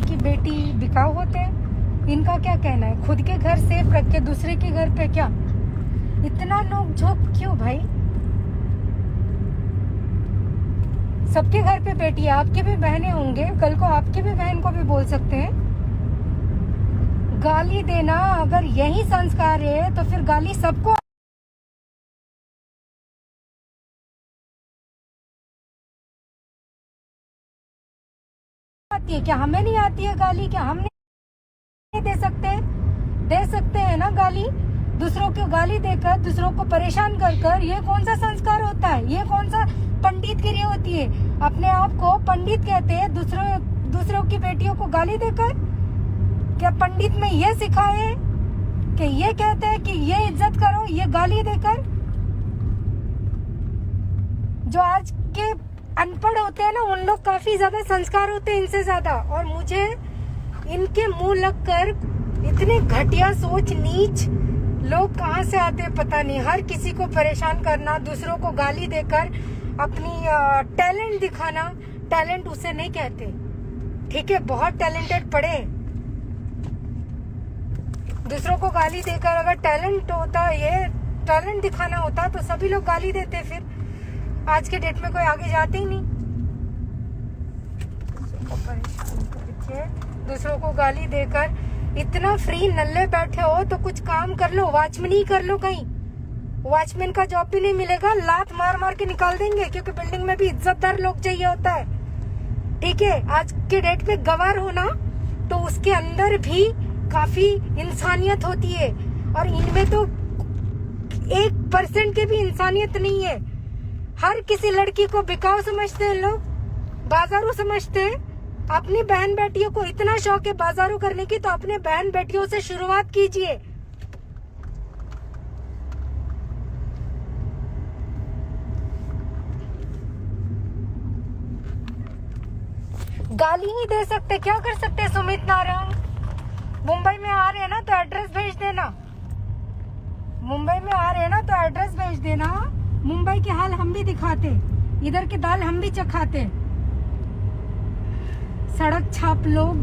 की बेटी बिकाऊ होते हैं? इनका क्या कहना है? खुद के घर सेफ रख के दूसरे के घर पे क्या इतना नोक झोंक क्यों भाई? सबके घर पे बेटी है, आपके भी बहनें होंगे, कल को आपकी भी बहन को भी बोल सकते हैं। गाली देना अगर यही संस्कार है तो फिर गाली सबको आती है क्या? हमें नहीं आती है गाली? क्या हम नहीं दे सकते? दे सकते हैं ना गाली। दूसरों को गाली देकर, दूसरों को परेशान कर कर, ये कौन सा संस्कार होता है? ये कौन सा पंडितगिरी होती है? अपने आप को पंडित कहते हैं, दूसरों की बेटियों को गाली देकर? क्या पंडित में ये सिखाए कि ये कहते हैं कि ये इज्जत करो, ये गाली देकर? जो आज के अनपढ़ होते हैं ना, उन लोग काफी ज्यादा संस्कार होते हैं इनसे ज्यादा। और मुझे इनके मुंह लगकर इतने घटिया सोच, नीच लोग कहाँ से आते हैं पता नहीं। हर किसी को परेशान करना, दूसरों को गाली देकर अपनी टैलेंट दिखाना। टैलेंट उसे नहीं कहते, ठीक है? बहुत टैलेंटेड पड़े, दूसरों को गाली देकर अगर टैलेंट होता, ये टैलेंट दिखाना होता तो सभी लोग गाली देते। फिर आज के डेट में कोई आगे जाते ही नहीं। परेशान करके दूसरों को गाली देकर इतना फ्री नल्ले बैठे हो तो कुछ काम कर लो, वॉचमैन ही कर लो कहीं। वॉचमैन का जॉब भी नहीं मिलेगा, लात मार मार के निकाल देंगे, क्योंकि बिल्डिंग में भी इज्जतदार लोग चाहिए होता है, ठीक है? आज के डेट में गवार होना तो उसके अंदर भी काफी इंसानियत होती है, और इनमें तो 1% की भी इंसानियत नहीं है। हर किसी लड़की को बिकाऊ समझते हैं लोग, बाजारू समझते हैं। अपनी बहन बेटियों को इतना शौक है बाजारू करने की, तो अपने बहन बेटियों से शुरुआत कीजिए। गाली ही दे सकते, क्या कर सकते? सुमित नारंग मुंबई में आ रहे हैं ना तो एड्रेस भेज देना। मुंबई में आ रहे हैं ना तो एड्रेस भेज देना। मुंबई के हाल हम भी दिखाते, इधर के दाल हम भी चखाते। सड़क छाप लोग,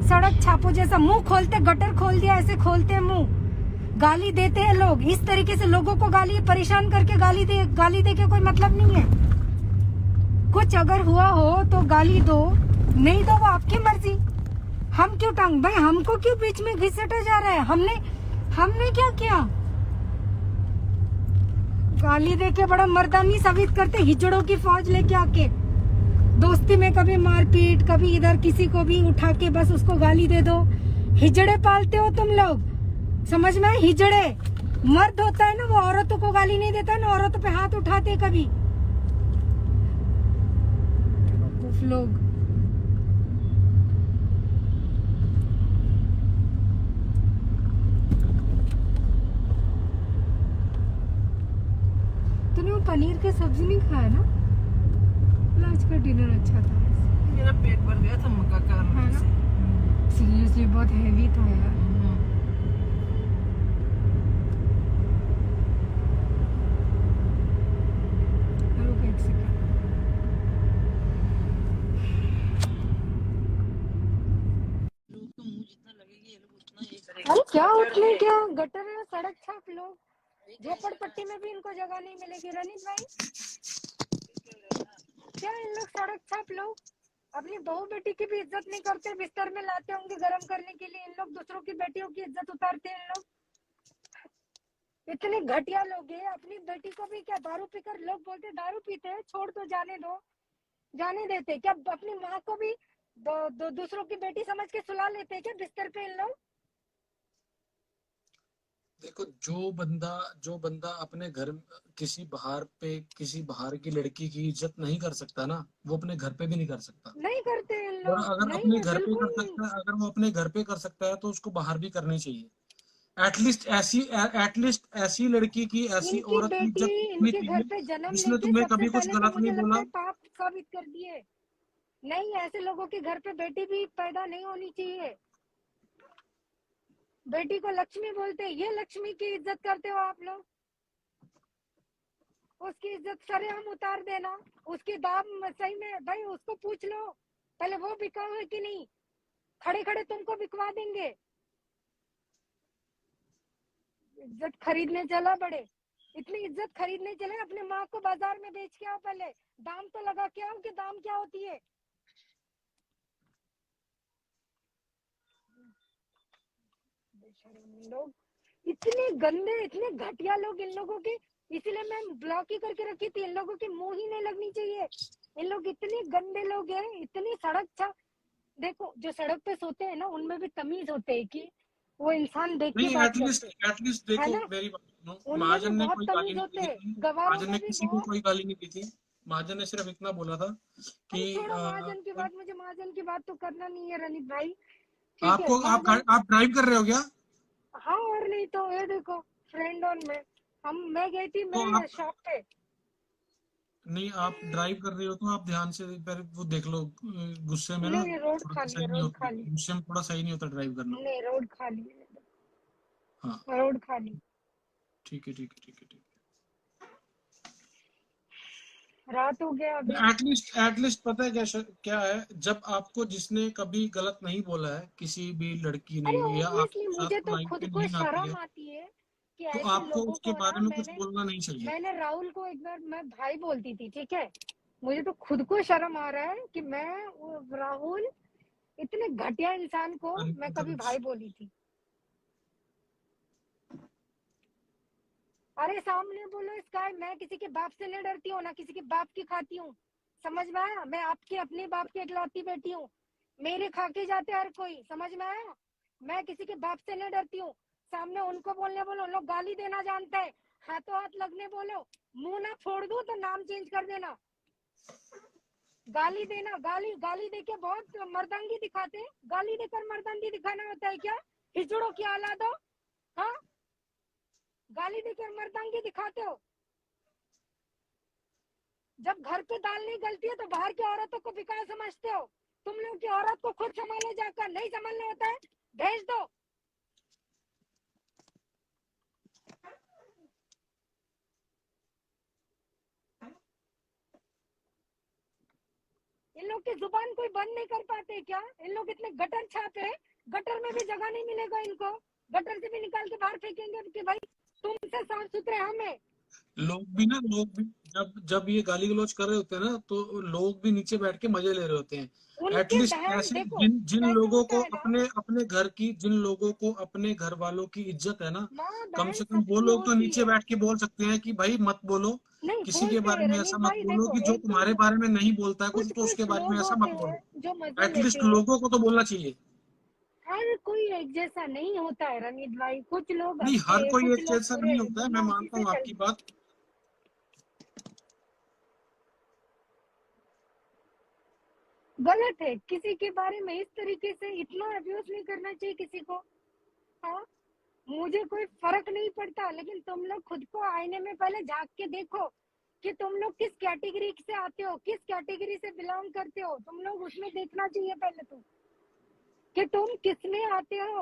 सड़क छापो जैसा मुंह खोलते, गटर खोल दिया ऐसे खोलते मुंह, गाली देते हैं लोग। इस तरीके से लोगों को गाली, परेशान करके गाली दे के कोई मतलब नहीं है। कुछ अगर हुआ हो तो गाली दो, नहीं दो वो आपकी मर्जी। हम क्यों टांग भाई, हमको क्यों बीच में घिसटा जा रहा है? हमने क्या किया? गाली देके बड़ा मर्दानी साबित करते, हिजड़ों की फौज लेके आके। दोस्ती में कभी मारपीट, कभी इधर किसी को भी उठा के बस उसको गाली दे दो। हिजड़े पालते हो तुम लोग, समझ में? हिजड़े मर्द होता है ना, वो औरतों को गाली नहीं देता ना, औरतों पे हाथ उठाते कभी लोग। तूने वो पनीर की सब्जी नहीं खाया ना? आज का डिनर अच्छा था, मेरा पेट भर गया था मक्का खाने से। सीरियसली बहुत हैवी था यार। रुक एक सेकंड। लोग तो मुंह जितना लगेगी ये लोग उतना ये करेंगे। अरे क्या उतने, क्या गटर में सड़क छाप लोग, झोपड़पट्टी में भी इनको जगह नहीं मिलेगी। रनीत भाई, क्या इन लोग सड़क छाप लोग अपनी बहू बेटी की भी इज्जत नहीं करते? बिस्तर में लाते होंगे गर्म करने के लिए, इन लोग दूसरों की बेटियों की इज्जत उतारते हैं। इन लोग इतने घटिया लोग हैं। अपनी बेटी को भी क्या दारू पीकर, लोग बोलते दारू पीते हैं, छोड़ दो, जाने दो, जाने देते क्या? अपनी माँ को भी दूसरों की बेटी समझ के सुला लेते हैं क्या बिस्तर पे इन लोग? देखो, जो बंदा अपने घर किसी बाहर की लड़की की इज्जत नहीं कर सकता ना, वो अपने घर पे भी नहीं कर सकता। नहीं करते इन और लोग, अगर नहीं अपने है घर पे कर बिल्कुल। सकता है, अगर वो अपने घर पे कर सकता है तो उसको बाहर भी करनी चाहिए। एटलीस्ट ऐसी लड़की की, ऐसी इनकी औरत की बेटी इज्जत करनी इनके घर चाहिए पे जन्म जिसने लेके तुम्हें सबसे कभी कुछ पहले तो गलत मुझे नहीं लगता बोला। है पाप साबित कर दिए। नहीं, ऐसे लोगों के घर पे बेटी भी पैदा नहीं होनी चाहिए। बेटी को लक्ष्मी बोलते हैं, ये लक्ष्मी की इज्जत करते हो आप लोग? उसकी इज्जत सरेआम उतार देना, उसकी दाम सही में भाई उसको पूछ लो पहले वो बिकाऊ है कि नहीं। खड़े खड़े तुमको बिकवा देंगे। इज्जत खरीदने चला बड़े, इतनी इज्जत खरीदने चले, अपने माँ को बाजार में बेच के आओ, पहले दाम तो लगा के आओ कि दाम क्या होती है। बेशर्म लोग, इतने गंदे, इतने घटिया लोग इन लोगों के, इसीलिए मैं ब्लॉक ही करके रखी थी। इन लोगों की मुंह ही नहीं लगनी चाहिए। इन लोग इतने गंदे लोग हैं, इतनी सड़क देखो, जो सड़क पे सोते हैं ना, उनमें भी तमीज होते है कि वो इंसान देख के नहीं, बात एटलीस्ट करते एटलीस्ट है देखो ना, मेरी बात सुनो, उनमें भी महाजन ने बहुत कोई गाली तमीज नहीं होते दी हैं, थी। गवारों महाजन में ने भी किसी को बहुत। कोई गाली नहीं दी थी। महाजन ने सिर्फ इतना बोला था कि अरे छोड़ो महाजन की बात, मुझे महाजन की बात तो करना नहीं है रनित भाई, ठीक है आपको महाजन। आप ड्राइव कर रहे हो क्या? हाँ और नहीं तो, ये देखो फ्रेंड और मैं गई थी तो मेरे आप शॉप पे। नहीं, आप ड्राइव कर रहे हो तो आप ध्यान से पर वो देख लो, गुस्से में ना नहीं रोड थोड़ा सा खाली है, सही नहीं रोड होता, खाली, गुस्से में थोड़ा सही नहीं होता ड्राइव करना। नहीं रोड खाली हाँ, है, रोड खाली। ठीक है ठीक है ठीक है ठीक रात हो गया अभी। है। एटलीस्ट पता है क्या है, जब आपको जिसने कभी गलत नहीं बोला है, किसी भी लड़की ने, अरे या ऑब्वियसली आपके मुझे साथ तो लाइफ खुद में को नहीं आती है, शर्म आती है कि तो ऐसे आपको लोगों उसके को ना, बारे में कुछ बोलना नहीं चाहिए। मैंने राहुल को एक बार मैं भाई बोलती थी, ठीक है, मुझे तो खुद को शर्म आ रहा है कि मैं राहुल इतने घटिया इंसान को मैं कभी भाई बोली थी। अरे सामने बोलो इसका, मैं किसी के बाप से नहीं डरती हूँ, ना किसी के बाप की खाती हूँ, समझ में आया? मैं आपके अपने बाप की इकलौती बेटी हूँ, मेरे खा के जाते हर कोई, समझ में आया? मैं किसी के बाप से नहीं डरती हूँ। सामने उनको बोलने बोलो, लोग गाली देना जानते हैं, हाथों हाथ लगने बोलो, मुंह ना फोड़ दूं तो नाम चेंज कर देना। गाली देना, गाली गाली देके बहुत मर्दांगी दिखाते हैं, गाली देकर मर्दांगी दिखाना होता है क्या? हिजड़ों की औलाद हो, हाँ? गाली देकर मर्दांगी दिखाते हो? जब घर पे दाल नहीं गलती है तो बाहर की औरतों को बेकार समझते हो। तुम लोग की औरत को खुद संभालो, जाकर नहीं संभालना होता है भेज दो। इन लोग की जुबान कोई बंद नहीं कर पाते क्या? इन लोग इतने गटर छापे, गटर में भी जगह नहीं मिलेगा इनको, गटर से भी निकाल के बाहर फेंकेंगे कि भाई तुमसे साफ सुथरे हमें। लोग भी जब जब ये गाली गलौज कर रहे होते हैं ना, तो लोग भी नीचे बैठ के मजे ले रहे होते हैं। उनके एटलीस्ट बहन ऐसे देखो, जिन जिन कैसे लोगों होता को है ना, अपने घर की, जिन लोगों को अपने घर वालों की इज्जत है ना, माँ कम बहन से कम वो सबकी लोग तो होती नीचे है। बैठ के बोल सकते हैं कि भाई मत बोलो, नहीं किसी के बोलते बारे हैं में ऐसा रनीत मत भाई, बोलो देखो कि जो एक दो तुम्हारे बारे में नहीं बोलता है कुछ, कुछ तो उसके कुछ बारे में लोग ऐसा होते मत हैं बोलो। जो मजे लेते एटलीस्ट हैं। लोगों को तो बोलना चाहिए। हर कोई एक जैसा नहीं होता है रनीत भाई, कुछ लोग नहीं, अच्छे हर हैं, कोई कुछ एक लोग जैसा बुरे नहीं हैं, होता है, मैं दुनिया उसी मानता से हूँ आपकी चलती। बात। गलत है किसी के बारे में इस तरीके से, इतना अब्यूज नहीं करना चाहिए किसी को। हाँ, मुझे कोई फर्क नहीं पड़ता, लेकिन तुम लोग खुद को आईने में पहले झांक के देखो कि तुम लोग किस कैटेगरी से आते हो, किस कैटेगरी से बिलोंग करते हो। तुम लोग उसमें देखना चाहिए पहले तो कि तुम किस में आते हो।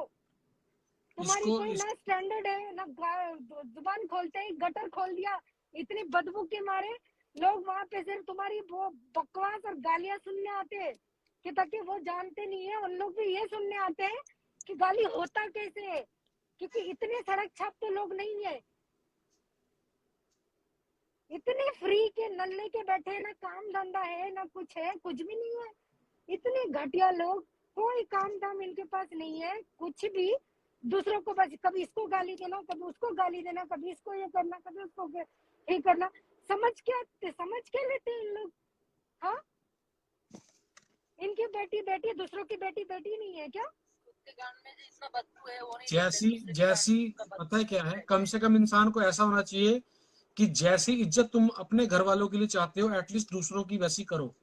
तुम्हारी इसको कोई इस ना स्टैंडर्ड है ना, जुबान खोलते ही गटर खोल दिया, इतनी बदबू के मारे लोग वहां पे सिर्फ तुम्हारी वो बकवास और गालियां सुनने आते हैं कि ताकि वो जानते नहीं है, उन लोग भी ये सुनने आते हैं कि गाली होता कैसे है, क्योंकि इतने सड़क छाप तो लोग नहीं है, इतने फ्री के नल्ले के बैठे, ना काम धंधा है ना कुछ है, कुछ भी नहीं है। इतने घटिया लोग, कोई काम धाम इनके पास नहीं है कुछ भी, दूसरों को बस कभी इसको गाली देना, कभी उसको गाली देना, कभी इसको ये करना, कभी उसको ये करना। समझ क्या लेते हैं इन लोग? हाँ, इनकी बेटी बेटी, दूसरों की बेटी बेटी नहीं है क्या? उसके गान में जो इतना बदबू है वो नहीं जैसी दूसरे के जैसी गान में पता है क्या है, कम से कम इंसान को ऐसा होना चाहिए कि जैसी इज्जत तुम अपने घर वालों के लिए चाहते हो, एटलीस्ट दूसरों की वैसी करो।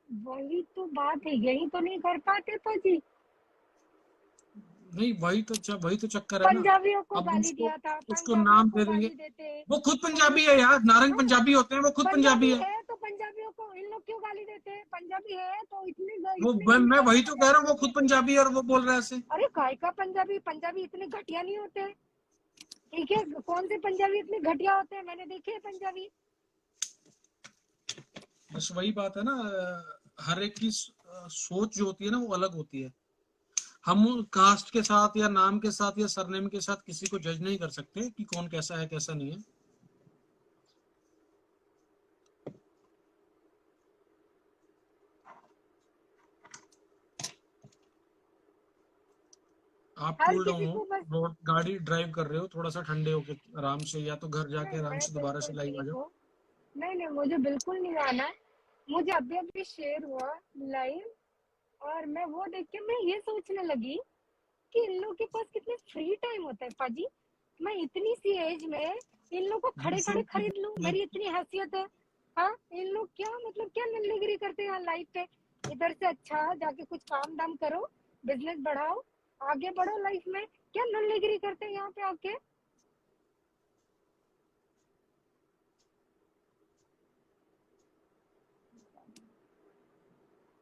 वही तो बात है, यही तो नहीं कर पाते तो जी। नहीं, वही तो चक्कर है ना। पंजाबियों को अब गाली उसको दिया था, उसको पंजाबियों नाम को दे देंगे। गाली देते हैं। वो खुद पंजाबी है यार, नारंग हाँ, पंजाबी होते हैं, वो खुद पंजाबी पंजाबी है। है तो पंजाबियों को इन लोग क्यों गाली देते हैं? पंजाबी है तो इतने वो इतने मैं इंसान वही को तो कह गाली रहा हूँ, वो क्यों खुद देते हैं? पंजाबी है और वो बोल रहा है ऐसे। अरे काय का पंजाबी, पंजाबी इतने घटिया नहीं होते, ठीक है? कौन से पंजाबी इतने घटिया होते हैं? मैंने देखे हैं पंजाबी। बस वही बात है ना, हर एक की सोच जो होती है ना वो अलग होती है। हम कास्ट के साथ या नाम के साथ या सरनेम के साथ किसी को जज नहीं कर सकते कि कौन कैसा है कैसा नहीं है। आप हर कूल डाउन किसी हो, को बस रोड गाड़ी ड्राइव कर रहे हो, थोड़ा सा ठंडे होके आराम से, या तो घर जाके नहीं, आराम मैं से दोबारा से बिल्कुल लाइव आ ठीक जाओ। हूँ। नहीं नहीं, मुझे बिल्कुल नहीं आना है। मुझे अभी अभी शेयर हुआ लाइव, और मैं वो देख के मैं ये सोचने लगी कि इन लोगों के पास कितने फ्री टाइम होता है पाजी। मैं इतनी सी एज में इन लोग को खड़े खड़े दूसरों की खरीद लूं, मेरी इतनी हैसियत है। हाँ, इन लोग क्या मतलब क्या नल्लेगिरी करते हैं यहाँ लाइफ पे। इधर से अच्छा जाके कुछ काम दाम करो, बिजनेस बढ़ाओ, आगे बढ़ो लाइफ में। क्या नल्लेगिरी करते हैं यहाँ पे आके।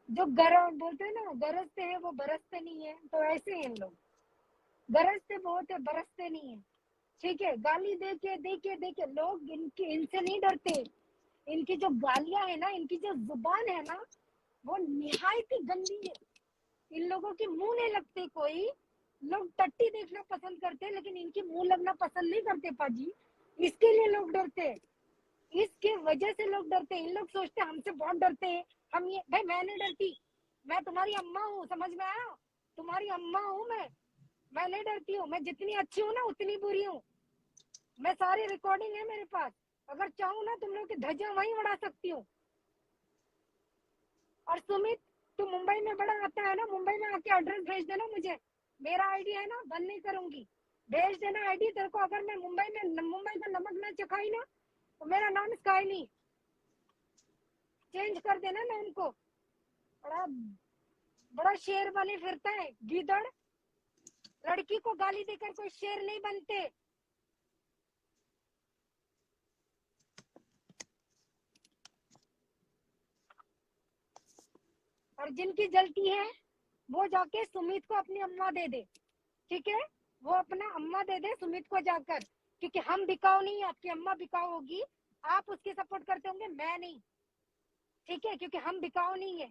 जो गरज बोलते हैं ना, गरजते हैं वो बरसते नहीं है, तो ऐसे हैं इन लोग। गरजते बहुत है, बरसते नहीं है। ठीक है, गाली दे के लोग इनके इनसे नहीं डरते। इनकी जो गालियां है ना, इनकी जो जुबान है ना, वो निहायत ही गंदी है। इन लोगों के मुंह नहीं लगते कोई। लोग टट्टी देखना पसंद करते हैं, लेकिन इनकी मुंह लगना पसंद नहीं करते पाजी। इसके लिए लोग डरते हैं, इसके वजह से लोग डरते हैं। इन लोग सोचते हैं हमसे बहुत डरते हैं। हम ये भाई, मैं नहीं डरती। मैं तुम्हारी अम्मा हूँ, समझ में आया? तुम्हारी अम्मा हूँ मैं नहीं डरती हूँ। मैं जितनी अच्छी हूँ ना, उतनी बुरी हूँ। मैं सारी रिकॉर्डिंग है मेरे पास। अगर चाहूँ ना, तुम लोग की धज्जियां वहीं उड़ा सकती हूँ। और सुमित, तू मुंबई में बड़ा आता है ना, मुंबई में आके एड्रेस भेज देना मुझे। मेरा आईडी है ना, बंद नहीं करूंगी। भेज देना आईडी तेरे को। अगर मैं मुंबई का नमक ना चखाई ना, तो मेरा नाम स्काई नहीं, चेंज कर देना नाम को। बड़ा बड़ा शेर बने फिरता है गीदड़। लड़की को गाली देकर कोई शेर नहीं बनते। और जिनकी जलती है, वो जाके सुमित को अपनी अम्मा दे दे। ठीक है, वो अपना अम्मा दे दे सुमित को जाकर। क्योंकि हम बिकाऊ नहीं है, आपकी अम्मा बिकाऊ होगी। आप उसकी सपोर्ट करते होंगे, मैं नहीं। ठीक है, क्योंकि हम बिकाऊ नहीं है।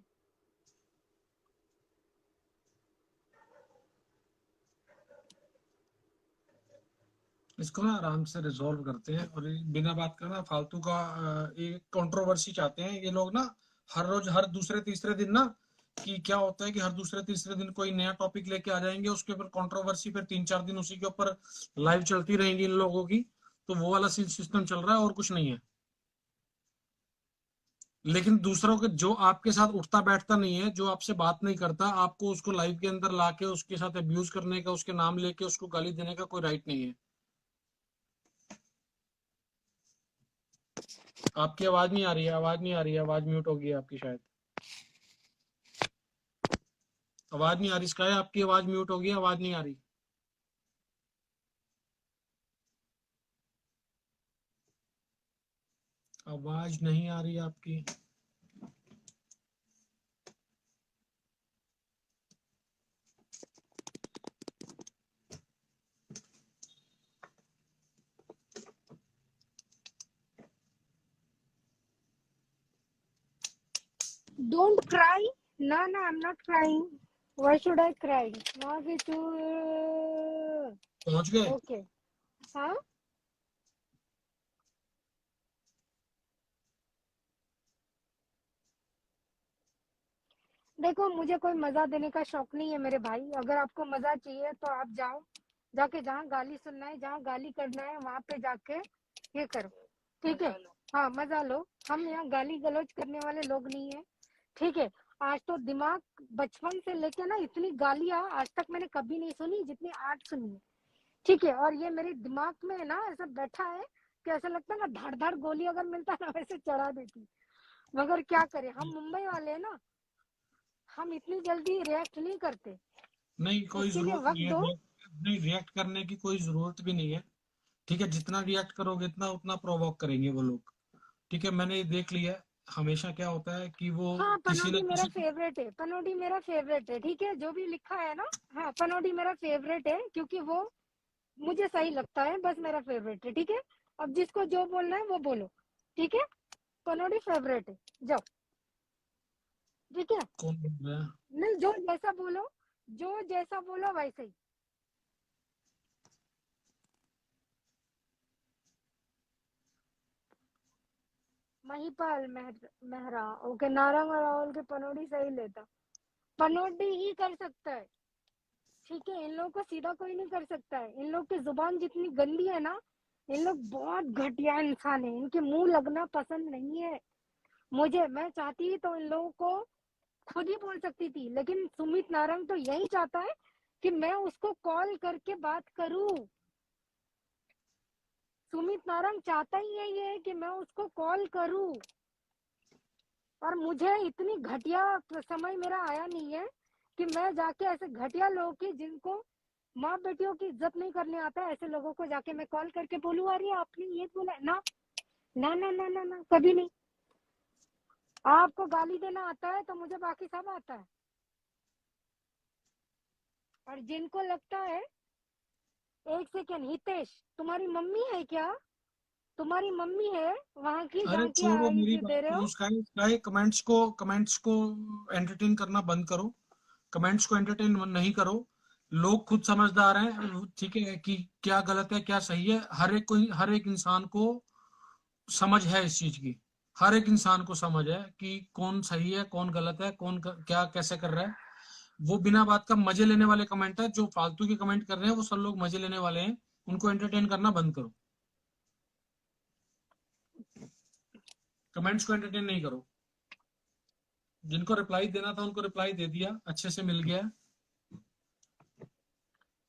इसको ना आराम से रिजॉल्व करते हैं, और बिना बात करना फालतू का ये कंट्रोवर्सी चाहते हैं ये लोग ना। हर रोज हर दूसरे तीसरे दिन ना, कि क्या होता है कि हर दूसरे तीसरे दिन कोई नया टॉपिक लेके आ जाएंगे, उसके ऊपर कंट्रोवर्सी, फिर 3-4 दिन उसी के ऊपर लाइव चलती रहेंगी इन लोगों की। तो वो वाला सिस्टम चल रहा है और कुछ नहीं है। लेकिन दूसरों के, जो आपके साथ उठता बैठता नहीं है, जो आपसे बात नहीं करता, आपको उसको लाइव के अंदर लाके उसके साथ अब्यूज करने का, उसके नाम लेके उसको गाली देने का कोई राइट नहीं है। आपकी आवाज नहीं आ रही है, आवाज नहीं आ रही है, आवाज म्यूट हो गई है आपकी शायद। आवाज नहीं आ रही स्काई, आपकी आवाज म्यूट हो गई है, आवाज नहीं आ रही। आवाज नहीं आ रही आपकी। Don't cry. No, no, I'm not crying. Why should I cry? वहाँ तू पहुंच गए? ओके। हाँ, देखो, मुझे कोई मजा देने का शौक नहीं है मेरे भाई। अगर आपको मजा चाहिए तो आप जाओ, जाके जहाँ गाली सुनना है, जहाँ गाली करना है, वहां पे जाके ये करो। ठीक है, हाँ, मजा लो। हम यहाँ गाली गलौज करने वाले लोग नहीं है। ठीक है, आज तो दिमाग, बचपन से लेके ना इतनी गालियां आज तक मैंने कभी नहीं सुनी जितनी आज सुनी है। ठीक है, और ये मेरे दिमाग में ना ऐसा बैठा है कि ऐसा लगता है ना, धाड़ धाड़ गोली अगर मिलता ना, वैसे चढ़ा देती। मगर क्या करें, हम मुंबई वाले हैं ना, हम इतनी जल्दी रिएक्ट नहीं करते। नहीं, कोई उसके लिए जरूरत वक्त नहीं है दो। नहीं, रिएक्ट करने की कोई जरूरत भी नहीं है। ठीक है, जितना रिएक्ट करोगे इतना उतना प्रोवोक करेंगे वो लोग। ठीक है, मैंने ये देख लिया है। हमेशा क्या होता है कि वो हाँ, किसी पनौडी न मेरा किसी फेवरेट है, पनौडी मेरा फेवरेट है। ठीक है, जो भी लिखा है ना, हाँ, पनौडी मेरा फेवरेट है, क्योंकि वो मुझे सही लगता है, बस मेरा फेवरेट है। ठीक है, अब जिसको जो बोलना है वो बोलो। ठीक है, पनौडी फेवरेट है, जाओ। ठीक है, कौन बोल रहा है? नहीं, जो जैसा बोलो, जो जैसा बोलो वैसे ही। महिपाल मेहरा, ओके। नारंग और राहुल के पनौड़ी सही लेता, पनौड़ी ही कर सकता है, ठीक है। इन लोगों को सीधा कोई नहीं कर सकता है। इन लोग की जुबान जितनी गंदी है ना, इन लोग बहुत घटिया इंसान है, इनके मुंह लगना पसंद नहीं है मुझे। मैं चाहती तो इन लोगों को खुद ही बोल सकती थी, लेकिन सुमित नारंग तो यही चाहता है कि मैं उसको कॉल करके बात करूं। सुमित नारंग चाहता ही यही है कि मैं उसको कॉल करूं, और मुझे इतनी घटिया समय मेरा आया नहीं है कि मैं जाके ऐसे घटिया लोगों की, जिनको माँ बेटियों की इज्जत नहीं करने आता है, ऐसे लोगों को जाके मैं कॉल करके बोलूं अरे आपने ये बोला ना। ना ना ना ना ना, कभी नहीं। आपको गाली देना आता है तो मुझे बाकी सब आता है। और जिनको लगता है, एक सेकेंड हितेश, तुम्हारी मम्मी है क्या? तुम्हारी मम्मी है वहां की अरे जहाँ की छोड़ो मेरी इंटरव्यू बात दे रहे को, हो? उसका कमेंट्स को एंटरटेन करना बंद करो। कमेंट्स को एंटरटेन नहीं करो। लोग खुद समझदार हैं, ठीक है, कि क्या गलत है क्या सही है। हर एक इंसान को समझ है इस चीज की। हर एक इंसान को समझ है कि कौन सही है कौन गलत है, क्या कैसे कर रहा है। वो बिना बात का मजे लेने वाले कमेंट है। जो फालतू के कमेंट कर रहे हैं वो सब लोग मजे लेने वाले हैं। उनको एंटरटेन करना बंद करो। कमेंट्स को एंटरटेन नहीं करो। जिनको रिप्लाई देना था उनको रिप्लाई दे दिया, अच्छे से मिल गया।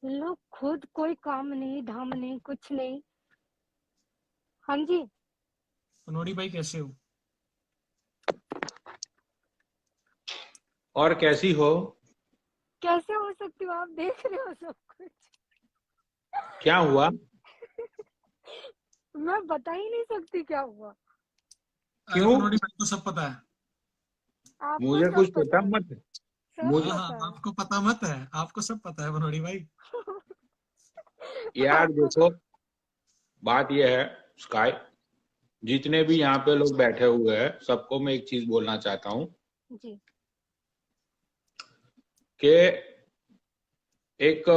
इन लोग खुद कोई काम नहीं, धाम नहीं, कुछ नहीं। हाँ जी, पनौड़ी भाई कैसे हो? और कैसी हो? कैसे हो सकती हो? आप देख रहे हो सब कुछ। क्या हुआ? मैं बता ही नहीं सकती क्या हुआ। अरे क्यों? पनौड़ी भाई को सब पता है। आपको मुझे सब कुछ पता पता है, मत। सब मुझे हाँ पता हाँ, है। आपको पता मत है, आपको सब पता है पनौड़ी भाई। यार आपको देखो, बात यह है स्काई, जितने भी यहाँ पे लोग बैठे हुए हैं सबको मैं एक चीज बोलना चाहता हूँ जी कि एक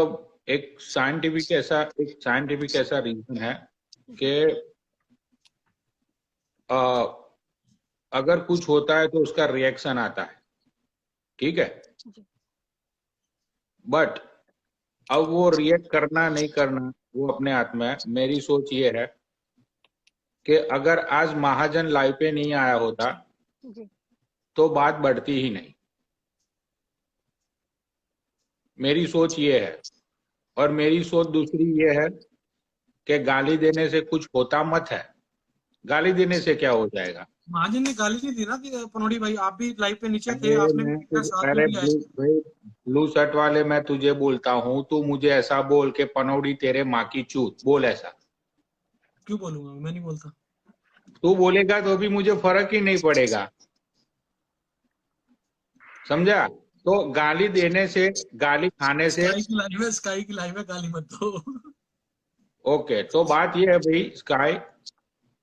एक साइंटिफिक ऐसा रीजन है कि अगर कुछ होता है तो उसका रिएक्शन आता है, ठीक है। जी बट अब वो रिएक्ट करना नहीं करना वो अपने हाथ में है। मेरी सोच ये है कि अगर आज महाजन लाइव पे नहीं आया होता जी तो बात बढ़ती ही नहीं। मेरी सोच ये है। और मेरी सोच दूसरी ये है कि गाली देने से कुछ होता मत है। गाली देने से क्या हो जाएगा? महाजन ने गाली नहीं दी ना कि पनौड़ी भाई, आप भी लाइव पे नीचे थे, अरे आपने भी साथ में अरे भी आए। ब्लू शर्ट वाले, मैं तुझे बोलता हूँ, तू मुझे ऐसा बोल के पनौड़ी तेरे माँ की चूत बोल ऐसा। क्यों बोलूंगा? मैं नहीं बोलता। तू बोलेगा तो भी मुझे फर्क ही नहीं पड़ेगा, समझा? तो गाली देने से, गाली खाने से, स्काई की लाइव है, गाली मत दो। ओके। तो बात ये है भाई स्काई,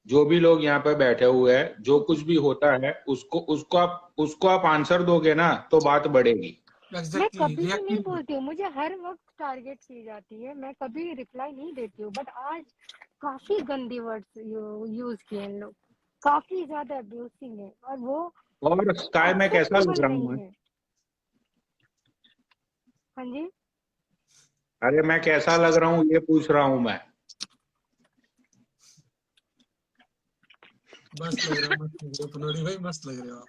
जो भी लोग यहाँ पे बैठे हुए हैं, जो कुछ भी होता है उसको आप आंसर दोगे ना तो बात बढ़ेगी। मैं एग्जैक्टली, कभी भी रिएक्ट नहीं नहीं करो। बोलती हूँ, मुझे हर वक्त टारगेट की जाती है, मैं कभी रिप्लाई नहीं देती हूँ। बट आज काफी गंदी वर्ड्स यूज किए इन लोग, काफी ज्यादा अब्यूसिंग है, और वो और स्काई में कैसा लग एक्सेप्टेबल रहा हूँ नहीं मैं? है। हाँ जी, अरे मैं कैसा लग रहा हूँ ये पूछ रहा हूँ मैं। मस्त लग रहा है, मस्त लग रहे हो पनौड़ी भाई, मस्त लग रहे हो आप।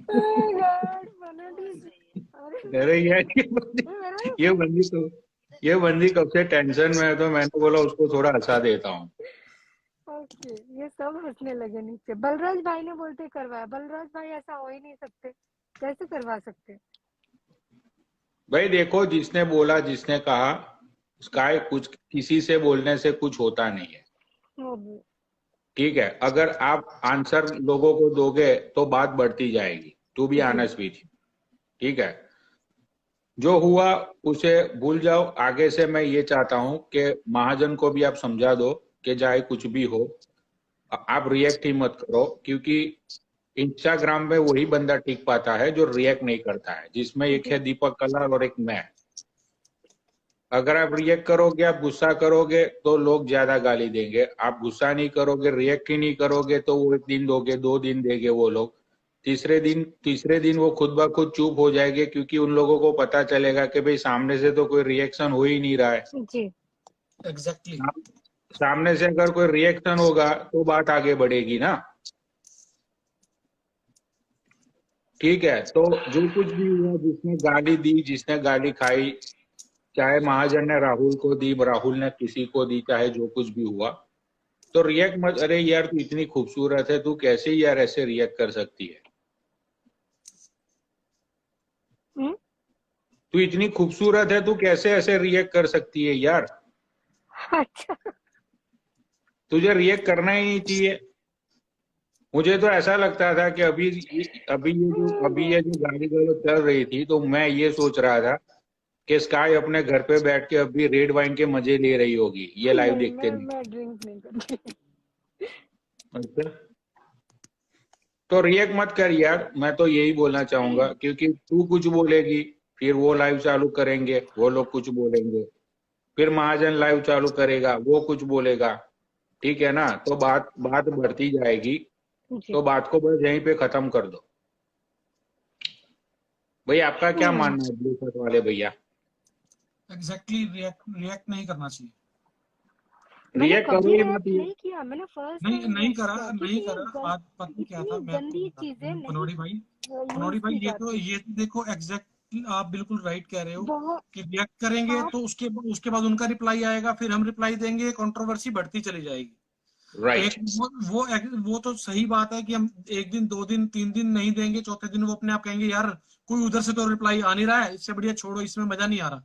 Oh God, अरे अरे यार मेरा ये बंदी तो ये बंदी कब से टेंशन में है, तो मैंने बोला उसको थोड़ा हंसा देता हूँ। ओके, ये सब हंसने लगे नीचे। बलराज भाई ने बोलते करवाया, बलराज भाई ऐसा हो ही नहीं सकते, कैसे करवा सकते? भाई देखो, जिसने बोला जिसने कहा, स्काई कुछ किसी से बोलने से कुछ होता नहीं है, वो भी ठीक है। अगर आप आंसर लोगों को दोगे तो बात बढ़ती जाएगी, टू बी जी ऑनेस्ट विथ, ठीक है। जो हुआ उसे भूल जाओ। आगे से मैं ये चाहता हूं कि महाजन को भी आप समझा दो कि चाहे कुछ भी हो आप रिएक्ट ही मत करो, क्योंकि इंस्टाग्राम में वही बंदा टिक पाता है जो रिएक्ट नहीं करता है, जिसमें एक है दीपक कलाल और एक मैं। अगर आप रिएक्ट करोगे, आप गुस्सा करोगे तो लोग ज्यादा गाली देंगे। आप गुस्सा नहीं करोगे, रिएक्ट ही नहीं करोगे तो वो 1 दिन दोगे, 2 दिन देंगे वो लोग। तीसरे दिन वो खुद ब खुद चुप हो जाएंगे, क्योंकि उन लोगों को पता चलेगा कि भाई सामने से तो कोई रिएक्शन हो ही नहीं रहा है। जी एग्जैक्टली। सामने से अगर कोई रिएक्शन होगा तो बात आगे बढ़ेगी ना। ठीक है, तो जो कुछ भी हुआ, जिसने गाली दी, जिसने गाली खाई, चाहे महाजन ने राहुल को दी, राहुल ने किसी को दी, चाहे जो कुछ भी हुआ, तो रिएक्ट मत। अरे यार तू इतनी खूबसूरत है, तू कैसे यार ऐसे रिएक्ट कर सकती है? तू इतनी खूबसूरत है, तू कैसे ऐसे रिएक्ट कर सकती है यार? अच्छा, तुझे रिएक्ट करना ही नहीं चाहिए। मुझे तो ऐसा लगता था कि अभी ये जो गाली गलौज चल रही थी, तो मैं ये सोच रहा था कि स्काई अपने घर पे बैठ के अभी रेड वाइन के मजे ले रही होगी ये लाइव देखते नहीं। मैं ड्रिंक नहीं करती। अच्छा, तो रिएक्ट मत कर यार, मैं तो यही बोलना चाहूंगा, क्योंकि तू कुछ बोलेगी, फिर वो लाइव चालू करेंगे, वो लोग कुछ बोलेंगे, फिर महाजन लाइव चालू करेगा, वो कुछ बोलेगा। ठीक है ना? तो बात बढ़ती जाएगी, तो बात को बस यहीं पे खत्म कर दो। भैया आपका क्या मानना है ब्लू शर्ट वाले भैया? एग्जैक्टली, रिएक्ट नहीं करना चाहिए। रिएक्ट करो ही मत। नहीं किया मैंने, फर्स्ट नहीं करा। बात पता क्या था, मैं गंदी चीजें पनोड़ी भाई ये तो देखो एग्जैक्टली आप बिल्कुल राइट कह रहे हो कि रिएक्ट करेंगे तो उसके बाद उनका रिप्लाई आएगा, फिर हम रिप्लाई देंगे, कंट्रोवर्सी बढ़ती चली जाएगी। राइट। वो तो सही बात है कि हम 1 दिन 2 दिन 3 दिन नहीं देंगे, चौथे दिन वो अपने आप कहेंगे यार कोई उधर से तो रिप्लाई आ नहीं रहा है, इससे बढ़िया छोड़ो, इसमें मजा नहीं आ रहा।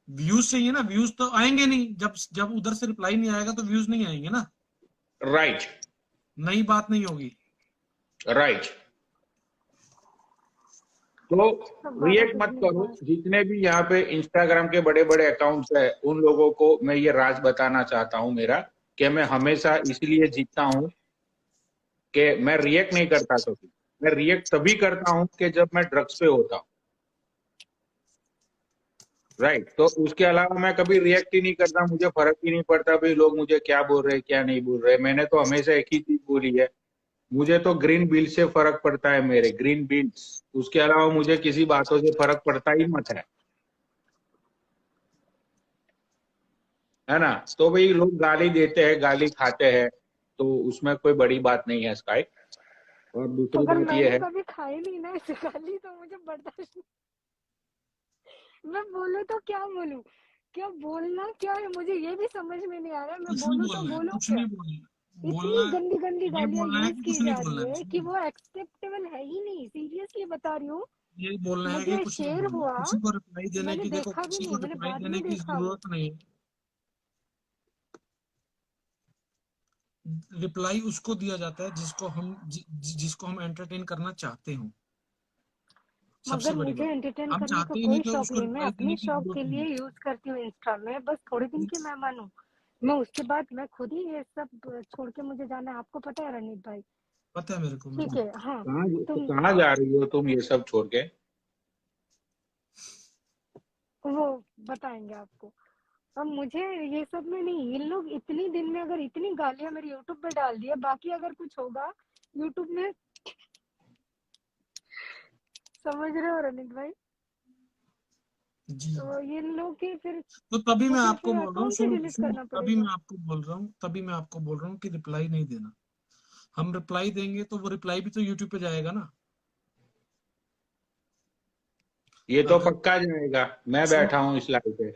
व्यूज चाहिए ना, व्यूज तो आएंगे नहीं, जब उधर से रिप्लाई नहीं आएगा तो व्यूज नहीं आएंगे ना। राइट। नई बात नहीं होगी। राइट। तो रिएक्ट मत करो। जितने भी यहाँ पे इंस्टाग्राम के बड़े बड़े अकाउंट्स है, उन लोगों को मैं ये राज बताना चाहता हूँ मेरा, कि मैं हमेशा इसलिए जीतता हूँ कि मैं रिएक्ट नहीं करता कभी। मैं रिएक्ट तभी करता हूँ कि जब मैं ड्रग्स पे होता हूँ। राइट। तो उसके अलावा मैं कभी रिएक्ट ही नहीं करता, मुझे फर्क ही नहीं पड़ता भाई लोग मुझे क्या बोल रहे हैं क्या नहीं बोल रहे। मैंने तो हमेशा एक ही चीज बोली है, मुझे तो ग्रीन बिल से फर्क पड़ता है, मेरे ग्रीन बिल्स। उसके अलावा मुझे किसी बातों से फर्क पड़ता ही मत है ना? तो भाई लोग गाली देते हैं, गाली खाते हैं, तो उसमें कोई बड़ी बात नहीं है स्काई। और दूसरी बात ये है, कभी खाई नहीं ना ऐसे गाली, तो मुझे बर्दाश्त। मैं बोलूं तो क्या बोलूं, क्या बोलना क्या है, मुझे ये भी समझ में नहीं आ रहा है। मैं बोलूं तो बोलूं कुछ क्या? नहीं बोलना। इतनी गंदी गालियां यूज की जा बोलना रही है कि वो एक्सेप्टेबल है ही नहीं। सीरियसली बता रही हूँ। ये बोलना है कि मुझे कुछ शेर नहीं बोलना। हुआ, किसी को रिप्लाई देने मैंने की, देखो देखा भी किसी नहीं, को मैंने रिप्लाई बाद देने में की देखा वो। जरूरत नहीं है। रिप्लाई उसको दिया जाता है जिसको हम एंटरटेन करना चाहते हो। सबसे मगर बड़ी मुझे बात, एंटरटेन हम करने का चाहते ही कोई नहीं तो शौक उसको नहीं। मैं रिप्लाई अपने देने की शौक के जरूरत लिए नहीं। यूज करती हूँ इंस्टा में, बस थोड़े दिन की मेहमान हूँ मैं। उसके बाद मैं खुद ही ये सब छोड़ के मुझे जाना है। आपको पता है रणजीत भाई? पता है मेरे को। ठीक है, हाँ। कहाँ जा रही हो तुम ये सब छोड़ के? वो बताएंगे आपको। अब मुझे ये सब में नहीं, इन लोग इतनी दिन में अगर इतनी गालियां मेरी यूट्यूब पे डाल दी है, बाकी अगर कुछ होगा यूट्यूब में, समझ रहे हो रणजीत भाई? जी। तो ये लोग की फिर, तो तभी मैं मुझे आपको फिर बोल रहा हूँ, अकाउंट ही डिलीट करना तभी पड़ेगा। मैं आपको बोल रहा हूँ कि रिप्लाई नहीं देना। हम रिप्लाई देंगे तो वो रिप्लाई भी तो यूट्यूब पे जाएगा ना। ये तो पक्का जाएगा। मैं बैठा हूँ इस लाइव पे।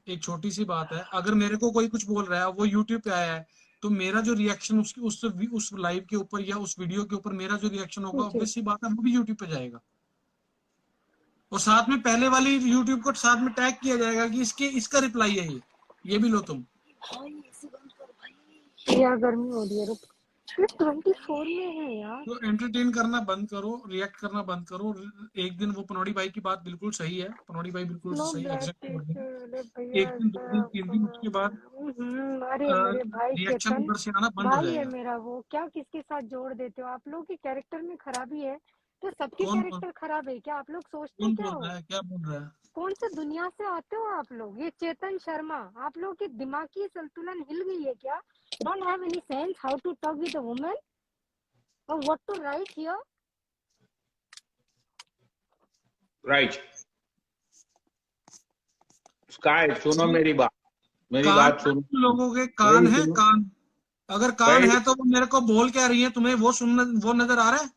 एक छोटी सी बात है, अगर मेरे को कोई कुछ बोल रहा है, वो यूट्यूब पे आया है, तो मेरा जो रिएक्शन उस लाइव के ऊपर या उस वीडियो के ऊपर मेरा जो रिएक्शन होगा, ऑब्वियस सी बात है वो भी यूट्यूब पे जाएगा। और साथ में पहले वाली यूट्यूब को साथ में टैग किया जाएगा कि इसका रिप्लाई है ये भी लो तुम। यार गर्मी हो रही है। ये 24 में है यार। तो एंटरटेन करना बंद करो, रिएक्ट करना बंद करो। एक दिन वो पनौड़ी भाई की बात बिल्कुल सही है, पनौड़ी भाई बिल्कुल नो सही ब्लड एग्जैक्ट वर्ड है। अरे भैया एक दिन, 2 दिन, 3 दिन, उसके बाद अरे मेरे भाई रिएक्शन चेतन ऊपर से आना बंद हो भाई है जाएगा। मेरा, वो क्या किसके साथ जोड़ देते हो आप लोग के कैरेक्टर में खराबी है तो सबके कौन कैरेक्टर खराब है क्या? आप लोग सोचते कौन क्या बोल हो? रहा है, क्या बोल रहा है? कौन से दुनिया से आते हो आप लोग? ये चेतन शर्मा, आप लोग की दिमाग की संतुलन हिल गई है क्या? Don't have any sense how to talk with a woman और what to write here. Right. Sky सुनो मेरी बात कान बात सुनो। तुम लोगों के कान है, सुनो कान। अगर कान भाई, है तो वो मेरे को बोल क्या रही है, तुम्हें वो सुनना, वो नजर आ रहा है?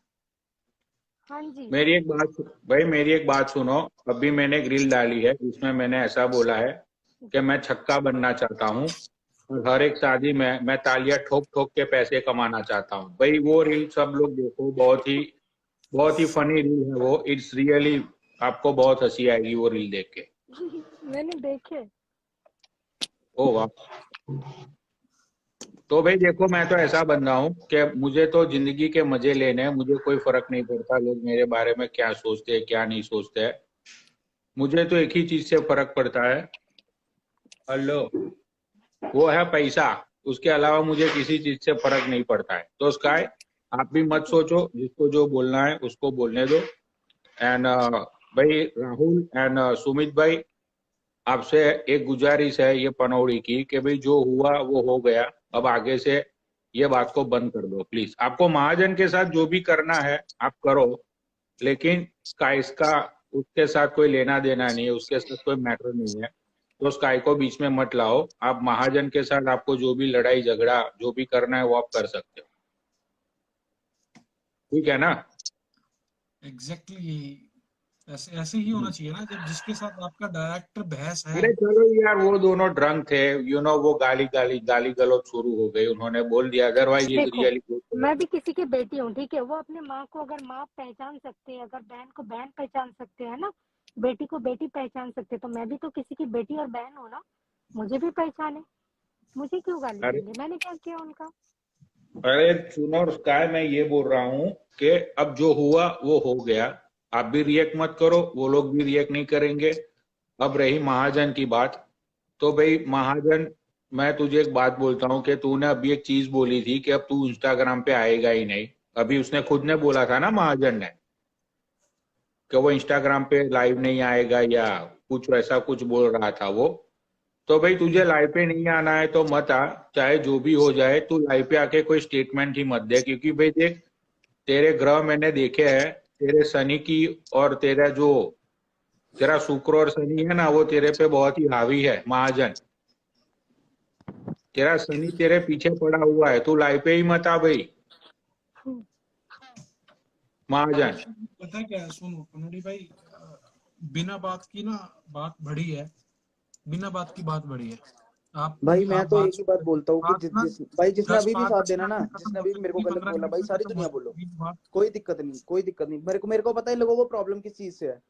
हाँ जी मेरी एक बात सुनो। अभी मैंने एक रील डाली है जिसमें मैंने ऐसा बोला है कि मैं छक्का बनना चाहता हूँ और हर एक शादी में मैं तालियां ठोक ठोक के पैसे कमाना चाहता हूँ। भाई वो रील सब लोग देखो, बहुत ही फनी रील है वो। इट्स रियली, आपको बहुत हंसी आएगी वो रील देख के। मैंने देखे। ओ वाह। तो भाई देखो, मैं तो ऐसा बंदा हूँ कि मुझे तो जिंदगी के मजे लेने हैं, मुझे कोई फर्क नहीं पड़ता लोग मेरे बारे में क्या सोचते हैं क्या नहीं सोचते हैं। मुझे तो एक ही चीज से फर्क पड़ता है, हेलो, वो है पैसा। उसके अलावा मुझे किसी चीज से फर्क नहीं पड़ता है। तो स्काई, आप भी मत सोचो, जिसको जो बोलना है उसको बोलने दो। एंड भाई राहुल एंड सुमित भाई, आपसे एक गुजारिश है ये पनौड़ी की कि भाई जो हुआ वो हो गया, अब आगे से ये बात को बंद कर दो प्लीज। आपको महाजन के साथ जो भी करना है आप करो, लेकिन स्काई का उसके साथ कोई लेना देना नहीं है, उसके साथ कोई मैटर नहीं है। तो स्काई को बीच में मत लाओ। आप महाजन के साथ आपको जो भी लड़ाई झगड़ा जो भी करना है वो आप कर सकते हो, ठीक है ना? एग्जैक्टली ऐसे ऐसे ही होना चाहिए ना, जब जिसके साथ आपका डायरेक्टर बहस है। अरे चलो यार, वो दोनों ड्रंक थे, वो गाली गलौज शुरू हो गई, उन्होंने बोल दिया, अदरवाइज इज देखो रियली। मैं भी किसी की बेटी हूँ, ठीक है? वो अपने माँ को अगर माँ पहचान सकते हैं, अगर बहन को बहन पहचान सकते हैं ना, बेटी को बेटी पहचान सकते हैं, तो मैं भी तो किसी की बेटी और बहन हूँ ना, मुझे भी पहचाने। मुझे क्यों गाली अरे देंगे? मैंने क्या किया उनका? अरे सुनो स्काई, मैं ये बोल रहा हूँ कि अब जो हुआ वो हो गया। आप भी रिएक्ट मत करो, वो लोग भी रिएक्ट नहीं करेंगे। अब रही महाजन की बात, तो भाई महाजन, मैं तुझे एक बात बोलता हूँ कि तूने अभी एक चीज बोली थी कि अब तू इंस्टाग्राम पे आएगा ही नहीं। अभी उसने खुद ने बोला था ना महाजन ने कि वो इंस्टाग्राम पे लाइव नहीं आएगा या कुछ वैसा कुछ बोल रहा था वो। तो भाई तुझे लाइव पे नहीं आना है तो मत आ, चाहे जो भी हो जाए। तू लाइव पे आके कोई स्टेटमेंट ही मत दे, क्योंकि भाई देख, तेरे ग्रह मैंने देखे हैं, तेरे शनि की और तेरा शुक्र और शनि है ना, वो तेरे पे बहुत ही हावी है महाजन। तेरा शनि तेरे पीछे पड़ा हुआ है, तू लाइव पे ही मत आ भाई महाजन। पता है क्या है, सुनो पनौड़ी भाई, बिना बात की ना बात बढ़ी है, बिना बात की बात बढ़ी है। आप भाई मैं आप तो बात एक ही बात बोलता हूँ कि बात ना भाई जिसने 10 अभी भी 5 साथ 10 देना मिनट ना, में खत्म जिसने हो अभी मेरे को सकती है, गलत 15 बोला, मिनट भाई में सारी खत्म हो दुनिया बोलो, सकती है बात। कोई दिक्कत नहीं, कोई दिक्कत नहीं। मेरे को पता है लोगों को प्रॉब्लम किस चीज से है।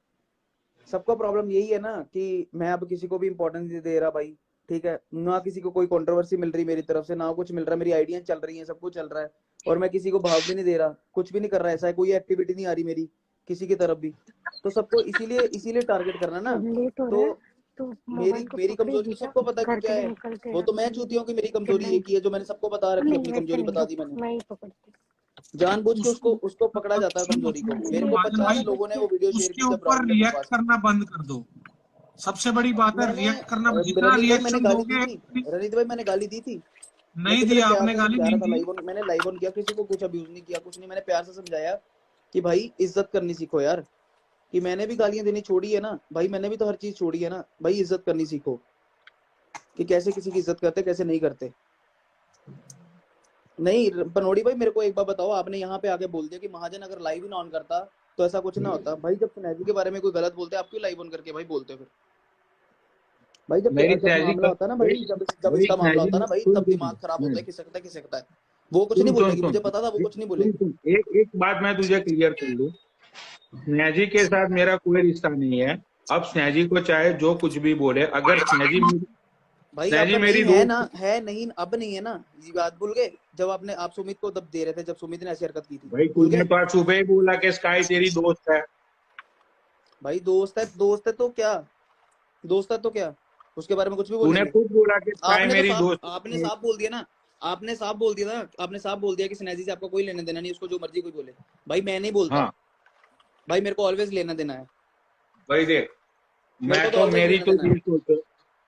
सबका प्रॉब्लम यही है ना कि मैं अब किसी को भी इंपॉर्टेंस नहीं दे रहा भाई, ठीक है ना? किसी को कोई कंट्रोवर्सी मिल रही मेरी तरफ से ना, कुछ मिल रहा, मेरी आइडिया चल रही है, सब कुछ चल रहा है, और मैं किसी को भाव भी नहीं दे रहा, कुछ भी नहीं कर रहा, ऐसा कोई एक्टिविटी नहीं आ रही मेरी किसी की तरफ भी। तो सबको इसीलिए टारगेट करना ना। लेट हो रहा तो है तो मेरी मोबाइल को मेरी कमजोरी पकड़ेगी तो क्या? सबको पता है कि घर क्या के लिए है। निकलते वो तो मैं हैं। चूती हूँ कि मेरी गुड कमजोरी एक नाइट। ही है जो मैंने सबको बता रखी है, नहीं अपनी वैसे कमजोरी नहीं, बता दी रुक मैंने। मैं ही पकड़ती जानबूझ के हूँ। उसको पकड़ा जाता है कमजोरी को। मेरे को महाजन 50 भाई, लोगों ने वो वीडियो शेयर उसके की जब ऊपर राहुल ने रिएक्ट बकवास करना बंद कर दो। सबसे बड़ी बात है मैंने रिएक्ट करना, जितना रणनीत भाई मैंने रिएक्शन गाली दी दोगे। थी, रणनीत भाई मैंने गाली दी थी। मैं नहीं कितने दिया प्यार आपने, से गाली समझा नहीं रहा था, दी। मैंने लाइव ऑन किया, किसी को कुछ अब्यूज नहीं किया, कुछ नहीं। मैंने प्यार से समझाया कि भाई इज्जत करनी सीखो यार, कि मैंने भी गालियां देनी छोड़ी है ना भाई, मैंने भी तो हर चीज छोड़ी है ना भाई। इज्जत करनी सीखो कि कैसे किसी की इज्जत करते कैसे नहीं करते। नहीं पनौड़ी भाई, मेरे को एक बार बताओ, आपने यहाँ पे आके बोल दिया कि महाजन अगर लाइव ही ऑन करता तो ऐसा कुछ ना होता। भाई जब स्नैजी के बारे में कोई गलत बोलते आप क्यों लाइव ऑन करके भाई बोलते हो? फिर भाई मेरी जब स्नैजी मामला होता है ना भाई, जब मेरी इसका मामला होता स्नैजी है ना भाई, सुन तब सुन दिमाग खराब होता है, सुन खिसकता है। वो कुछ नहीं सुन सुन बोलेगी, सुन मुझे पता था वो कुछ नहीं सुन बोलेगी। सुन एक बात मैं तुझे क्लियर कर लूं। स्नैजी के साथ मेरा कोई रिश्ता नहीं है। अब स्नैजी को चाहे जो कुछ भी बोले, अगर स्नैजी भाई स्नेहा जी आपका मेरी नहीं है दोस्त ना, है नहीं, अब नहीं है ना, ये बात भूल गए जब आपने आप सुमित को तब दे रहे थे, जब सुमित ने ऐसी हरकत की थी, भाई, भूल तूने गए? तो आज सुबह ही बोला कि स्काई तेरी दोस्त है। भाई दोस्त है तो क्या, दोस्त है तो क्या, उसके बारे में कुछ भी तूने बोलेंगे? खुद बोला कि स्काई आपने तो मेरी दोस्त आपने है। साफ बोल दिया ना, आपने साफ बोल दिया ना, आपने साफ बोल दिया कि स्नेहा जी से आपका कोई लेना देना नहीं, उसको जो मर्जी कोई बोले। भाई मैं नहीं बोलता, हाँ भाई मेरे को ऑलवेज लेना देना है, भाई देख, मेरे को मैं तो तो ऑलवेज मेरी लेना तो देना है। ये सोच है,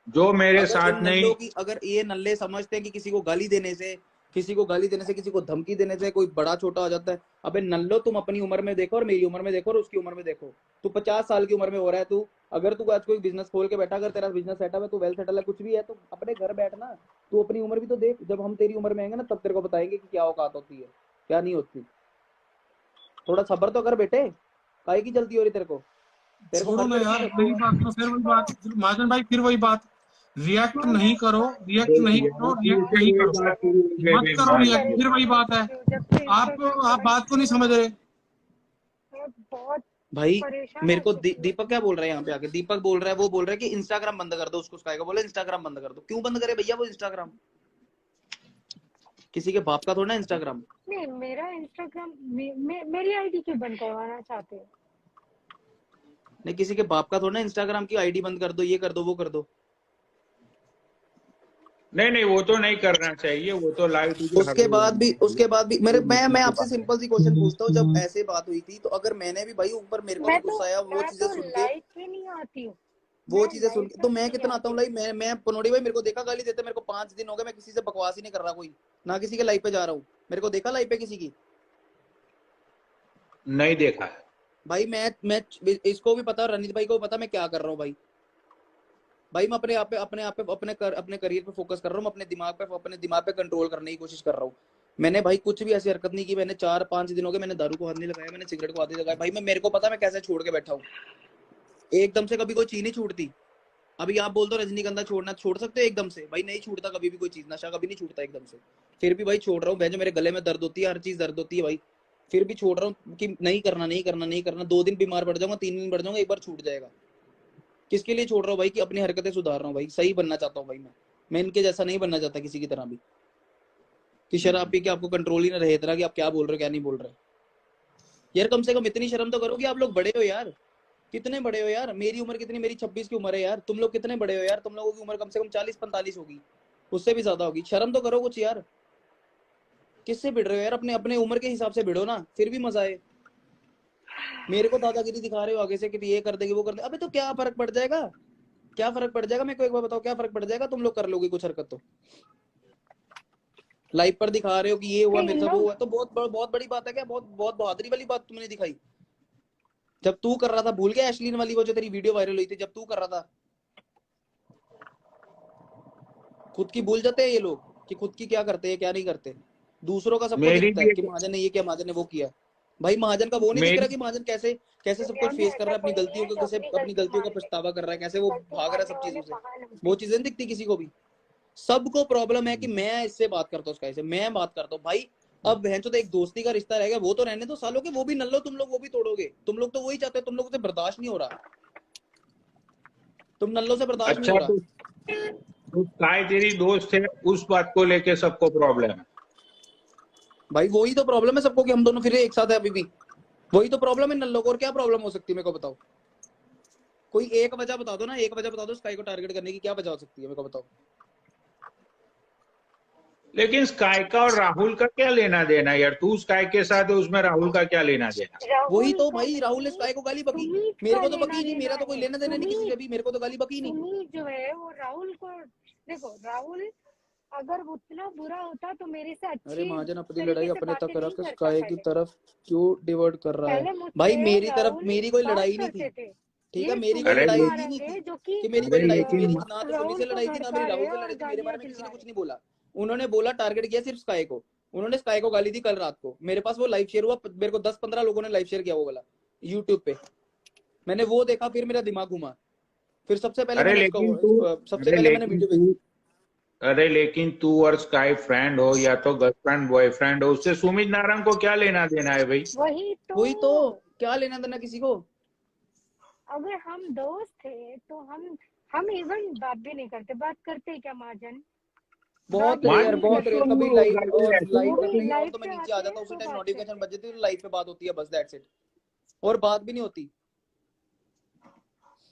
जो मेरे अगर इन साथ नहीं। नल्लों की, अगर ये नल्ले समझते हैं कि किसी को गाली देने से, किसी को गाली देने से, किसी को धमकी देने से कोई बड़ा छोटा हो जाता है, अबे नल्लो तुम अपनी उम्र में देखो और मेरी उम्र में देखो और उसकी उम्र में देखो। तू 50 साल की उम्र में हो रहा है, तू अगर तू आज कोई बिजनेस खोल के बैठा, अगर तेरा बिजनेस सेटअप है, तू वेल सेटल है, कुछ भी है, तो अपने घर बैठना, तू अपनी उम्र भी तो देख। जब हम तेरी उम्र में आएंगे ना, तब तेरे को बताएंगे कि क्या औकात होती है, क्या नहीं होती। थोड़ा सब्र तो कर बेटे, काहे की जल्दी हो रही तेरे को? तेरे को छोड़ो हर ना जगह यार, मेरी बात तो फिर वही बात, महाजन भाई फिर वही बात, रिएक्ट नहीं करो, रिएक्ट नहीं करो, रिएक्ट नहीं करो, मत करो रिएक्ट, फिर वही बात है। आप बात को नहीं समझ रहे। बहुत भाई परेशान मेरे हो को चुकी हूँ। दीपक क्या बोल रहा है यहाँ पे आके, दीपक बोल रहा है, वो बोल रहा है कि इंस्टाग्राम बंद कर दो उसको, स्काई को बोले इंस्टाग्राम बंद कर दो। क्यों बंद करे भैया वो इंस्टाग्राम? किसी के बाप का थोड़ा ना इंस्टाग्राम। नहीं, मेरा इंस्टाग्राम मेरी आईडी क्यों बंद करवाना चाहते हो? नहीं, किसी के बाप का थोड़ा ना इंस्टाग्राम की आईडी बंद कर दो, ये कर दो, वो कर दो। नहीं नहीं, वो तो नहीं करना चाहिए, वो तो लाइव उसके बाद भी मैं आपसे सिंपल सी क्वेश्चन पूछता हूँ, जब ऐसे बात हुई थी तो अगर मैंने भी भाई ऊपर, मेरे को भी गुस्सा आया वो चीजें सुन के, लाइव पे नहीं आती हूँ, वो चीजें सुन के, तो मैं कितना आता हूँ लाइव? मैं पनोड़ी भाई, मेरे को देखा गाली देते, मेरे को 5 दिन हो गए, मैं किसी से बकवास ही नहीं कर रहा, कोई ना किसी के लाइव पे जा रहा हूँ। मेरे को देखा लाइव पे किसी की? नहीं देखा है भाई मैं इसको भी पता, रणनीत भाई को भी पता मैं क्या कर रहा हूँ भाई। भाई मैं अपने करियर पे फोकस कर रहा हूँ, अपने दिमाग पे कंट्रोल करने की कोशिश कर रहा हूँ। मैंने भाई कुछ भी ऐसी हरकत नहीं की। मैंने 4-5 दिन हो गए, मैंने दारू को हाथ नहीं लगाया, मैंने सिगरेट को हाथ नहीं लगाया। भाई मेरे को पता मैं कैसे छोड़ के बैठा हूँ, एकदम से कभी कोई चीज नहीं छूटती। अभी आप बोल दो रजनीगंधा छोड़ना, छोड़ सकते हो एकदम से? भाई नहीं छूटता कभी भी कोई चीज, नशा कभी नहीं छूटता एकदम से। फिर भी भाई छोड़ रहा हूँ, जो मेरे गले में दर्द होती है, हर चीज दर्द होती है भाई, फिर भी छोड़ रहा हूँ कि नहीं करना। 2 दिन बीमार पड़ जाऊंगा, 3 दिन पड़ जाऊंगा, एक बार छूट जाएगा। किसके लिए छोड़ रहा हूँ भाई? कि अपनी हरकतें सुधार रहा हूँ भाई, सही बनना चाहता हूँ भाई। मैं इनके जैसा नहीं बनना चाहता किसी की तरह भी, कि शराब पी के आपको कंट्रोल ही ना रहे इतना कि आप क्या बोल रहे हो क्या नहीं बोल रहे। यार कम से कम इतनी शर्म तो करो कि आप लोग बड़े हो यार। कितने बड़े हो यार? मेरी उम्र कितनी? मेरी 26 की उम्र है यार। तुम लोग कितने बड़े हो यार? तुम लोगों की उम्र कम से कम 40-45 होगी, उससे भी ज्यादा होगी। शर्म तो करो कुछ यार। किससे भिड़ रहे हो यार? अपने अपने उम्र के हिसाब से भिड़ो ना, फिर भी मजा आए। मेरे को दादागिरी दिखा रहे हो आगे से कि ये कर देंगे वो कर देंगे। अबे तो क्या फर्क पड़ जाएगा? क्या फर्क पड़ जाएगा? मेरे को एक बार बताओ, क्या फर्क पड़ जाएगा? तुम लोग कर लोगे कुछ हरकत तो लाइव पर दिखा रहे हो कि ये हुआ मेरे साथ, वो हुआ, तो बहुत बड़ी बात है क्या? बहुत बहुत बहादुरी वाली बात तुमने दिखाई। जब तू कर रहा था, भूल गया एशलीन वाली वो जो तेरी वीडियो वायरल हुई थी, जब तू कर रहा था? खुद की भूल जाते हैं ये लोग कि खुद की क्या करते हैं क्या नहीं करते। दूसरों का सबको मेरी दिखता भी है कि महाजन ने ये किया, महाजन ने वो किया। भाई महाजन का वो नहीं दिख रहा कि महाजन कैसे कैसे सब कुछ फेस कर रहा है, अपनी गलतियों को कैसे, अपनी गलतियों का पछतावा कर रहा है, कैसे वो भाग रहा है सब चीजों से। वो चीजें नहीं दिखती किसी को भी। सबको प्रॉब्लम है कि मैं इससे बात करता हूँ, उसका इससे मैं बात करता हूँ। भाई अब बहन तो एक दोस्ती का रिश्ता रहेगा, वो तो रहने दो सालों के, वो भी नल्लो तुम लोग, वो भी तोड़ोगे। तुम लोग तो वही चाहते हो, तुम लोगों से बर्दाश्त नहीं हो रहा, तुम नल्लों से बर्दाश्त नहीं अच्छा, हो रहा। तो स्काई तेरी दोस्त है, उस बात को लेके सबको प्रॉब्लम है। भाई वही तो प्रॉब्लम है सबको कि हम दोनों फिर एक साथ है अभी भी। वही तो प्रॉब्लम है नल्लों को, और क्या प्रॉब्लम हो सकती है मेरे को बताओ? कोई एक वजह बता दो ना, एक वजह बता दो स्काई को टारगेट करने की, क्या वजह हो सकती है मेरे को बताओ? लेकिन स्काई का और राहुल का क्या लेना देना यार? तू स्काई के साथ है, उसमें राहुल का क्या लेना देना? वही तो भाई, राहुल ने स्काई को गाली बकी, मेरे को तो बकी नहीं, मेरा तो कोई लेना देना नहीं किसी से भी, मेरे को तो गाली बकी नहीं। सुमित जो है वो राहुल को, देखो राहुल अगर उतना बुरा होता तो मेरे से अच्छी अरे महाजन अपनी तरीके लड़ाई से अपने बातें तक रख, नहीं करता स्काई की पहले। तरफ क्यों डिवर्ट कर रहा है? पहले मुझसे भाई मेरी तरफ राहुल मेरी कोई बात लड़ाई नहीं थी, करते थे। ठीक है? ये मेरी कोई अरे लड़ाई लेकिन- ही नहीं है थी जो कि कि मेरी कोई अरे लड़ाई थी। मेरी लेकिन- ना तो सुमित से लड़ाई थी, ना मेरी राहुल से लड़ाई थी। मेरे बारे में किसी ने कुछ नहीं बोला। उन्होंने बोला टारगेट किया सिर्फ स्काई को। उन्होंने स्काई को गाली दी कल रात को। मेरे पास वो लाइव शेयर हुआ, मेरे को 10-15 लोगों ने लाइव शेयर किया वो वाला यूट्यूब पे। मैंने वो देखा, फिर मेरा दिमाग घुमा, फिर सबसे पहले अरे मैंने लेकिन वीडियो भेजी। अरे लेकिन तू और स्काई फ्रेंड हो या तो गर्लफ्रेंड बॉयफ्रेंड हो, उससे सुमित नारंग को क्या लेना देना है भाई? वही तो, क्या लेना देना किसी को? अगर हम दोस्त थे तो हम हम इवन बात भी नहीं करते, बात करते हैं क्या महाजन? बहुत बात रेयर, नहीं बहुत करते। रेयर। कभी वो लाइव गाली और ऐसी लाइव वो कर भी रही है और लाइव तो मैं पे नीचे आ आते जाता हैं हूँ, उसी तो टाइम बात नोटिफिकेशन करते बज जाती है, लाइव पे बात होती है, बस दैट्स इट। और बात भी नहीं होती। हैं।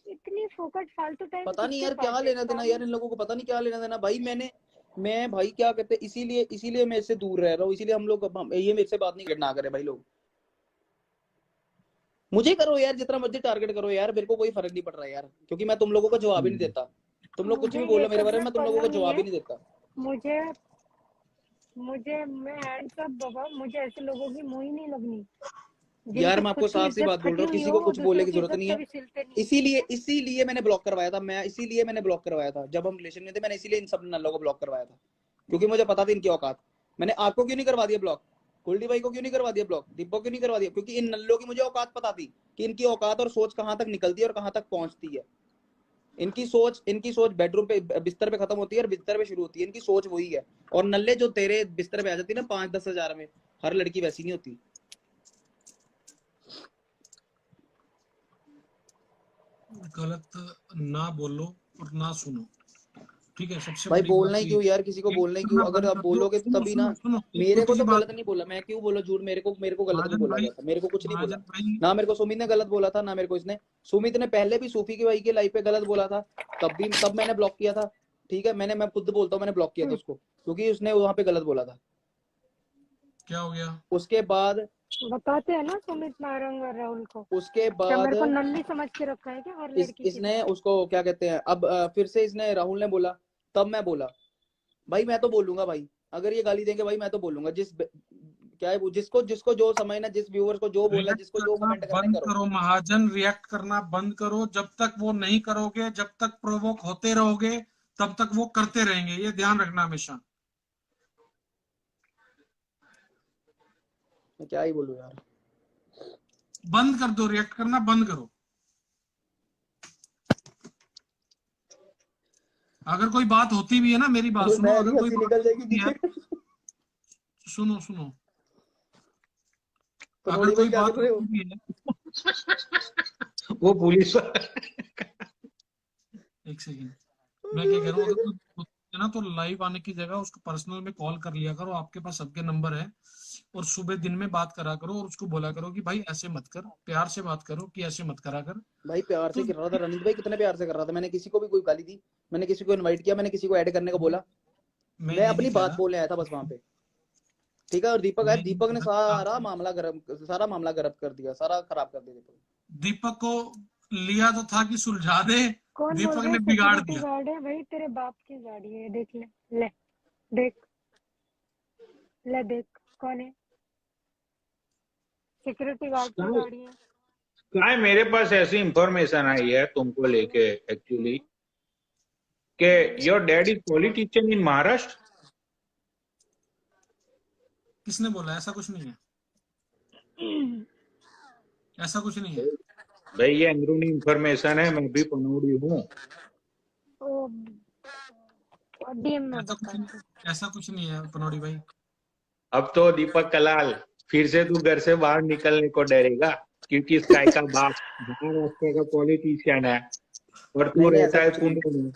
इतनी फोकट फालतू टाइम पता नहीं किसके यार क्या पास है? लेना देना यार, इन लोगों को पता नहीं क्या लेना देना भाई। मैं भाई क्या कहते हैं, इसीलिए मैं इससे दूर रह रहा हूँ, इसीलिए हम लोग ये मेरे से बात नहीं करना करे भाई लोग। मुझे करो यार, जितना मर्जी टारगेट करो यार, मेरे को कोई फर्क नहीं पड़ रहा यार, क्योंकि मैं तुम लोगों को जवाब ही नहीं देता। तुम लोग कुछ मुझे भी ये बोलो मेरे सब बारे में, में मैं तुम लोगों पढ़ना को नहीं जवाब ही है। नहीं देता। मैं हैंड्स अप बाबा, मुझे ऐसे लोगों की मुंह ही नहीं लगनी यार जिनकी मैं आपको खुद की साफ सी इज्जत बात बोल फटी रहा हूँ, हुई किसी हो को और कुछ बोलने दूसरों की की जरूरत इज्जत नहीं है। कभी सिलते नहीं। इसीलिए मैंने ब्लॉक करवाया था, इसीलिए मैंने ब्लॉक करवाया था जब हम रिलेशन में थे, मैंने इसीलिए इन सब नल्लों को ब्लॉक करवाया था, क्योंकि मुझे पता था इनकी औकात। मैंने आपको क्यों नहीं करवा दिया ब्लॉक, कुलडी भाई को क्यों नहीं करवा दिया ब्लॉक, दीपक क्यों नहीं करवा दिया, क्योंकि इन नल्लों की मुझे औकात पता थी कि इनकी औकात और सोच कहाँ तक निकलती है और कहाँ तक पहुंचती है। इनकी सोच बेडरूम पे, बिस्तर पे खत्म होती है और बिस्तर पे शुरू होती है, इनकी सोच वही है। और नल्ले जो तेरे बिस्तर पे आ जाती है ना 5-10 हजार में, हर लड़की वैसी नहीं होती। गलत ना बोलो और ना सुनो, ठीक है? सबसे भाई बड़ी बोलना बात ही तो ये क्यों यार, किसी को एक बोलना ही क्यों, करना अगर बंद आप कर दो। बोलोगे सुनो तभी ना। सुनो सुनो, एक मेरे को छोटी सी तो बात गलत नहीं बोला, मैं क्यों बोला झूठ, मेरे को गलत नहीं महाजन बोला भाई, गया था, मेरे को कुछ नहीं बोला महाजन भाई, ना। मेरे को सुमित ने गलत बोला था ना, मेरे को इसने, सुमित ने पहले भी सूफी के भाई के लाइव पे गलत बोला था, तब मैंने ब्लॉक किया था। ठीक है, मैं खुद बोलता हूँ, मैंने ब्लॉक किया था उसको, क्योंकि उसने वहां पे गलत बोला था। क्या हो गया? उसके बाद बताते हैं ना सुमित नारंग और राहुल को, उसके क्या बाद मेरे को नल्ली समझ के रखा है क्या हर लड़की की इसने तरह? उसको क्या कहते हैं, अब फिर से इसने राहुल ने बोला, तब मैं बोला भाई मैं तो बोलूंगा भाई, अगर ये गाली देंगे भाई मैं तो बोलूंगा, क्या है वो, जिसको जिसको जो समझना, जिस व्यूअर को जो बोलना है, रिएक्ट जिसको जो करना कमेंट करने बंद करो। करो महाजन, रिएक्ट करना बंद करो। जब तक वो नहीं करोगे, जब तक प्रोवोक होते रहोगे, तब तक वो करते रहेंगे, ये ध्यान रखना हमेशा। मैं क्या ही बोलूं यार। बंद कर दो, रिएक्ट करना बंद करो। अगर कोई बात होती भी है ना, मेरी बात सुनो, मैं अगर नहीं, कोई हंसी बात निकल जाएगी होती भी है, पीछे। सुनो सुनो, अगर पनौड़ी भाई कोई क्या बात कर रहे हो? होती भी है, वो पुलिस एक सेकेंड, मैं क्या कह रहा हूँ, अगर कोई होती है ना, तो लाइव आने की जगह उसको पर्सनल में कॉल कर लिया करो, आपके पास सबके नंबर है, और सुबह दिन में बात करा करो, और उसको बोला करो कि भाई ऐसे मत कर, प्यार से बात करो कि ऐसे मत करा कर। भाई प्यार से तो कर रहा था रनित भाई, कितने प्यार से कर रहा था, मैंने किसी को भी कोई गाली दी, मैंने किसी को इनवाइट किया, मैंने किसी को ऐड करने को बोला, मैं मैं ये अपनी नहीं कह बात रहा, बोलने आया था बस वहां पे। ठीक है, और दीपक मैं आया, ये नहीं दीपक कह ने रहा कि सारा आप मामला गर्म कर दिया, सारा खराब कर दिया दीपक। दीपक को लिया तो था कि सुलझा दे, कौन बोल दीपक रहा ने है बिगाड़ सिक्योरिटी दिया। गार्ड है? भाई तेरे बाप की गाड़ी है, देख ले देख देख कौन है, सिक्योरिटी गार्ड की गाड़ी है। क्या है, मेरे पास ऐसी इंफॉर्मेशन आई है तुमको लेके एक्चुअली, कि योर डैड इज पॉलिटिशियन इन महाराष्ट्र। किसने बोला? ऐसा कुछ नहीं है, ऐसा कुछ नहीं है, भाई ये अंदरूनी इंफॉर्मेशन है, मैं भी पनौड़ी हूँ। ओ डीएम में ऐसा कुछ बता नहीं, दो। ऐसा कुछ नहीं है पनौड़ी भाई। अब तो दीपक कलाल फिर से तू घर से बाहर निकलने को डरेगा, क्योंकि इस गाय का बाप महाराष्ट्र का पॉलिटिशियन है और तू नहीं रहता ऐसा है कुछ नहीं पुणे में।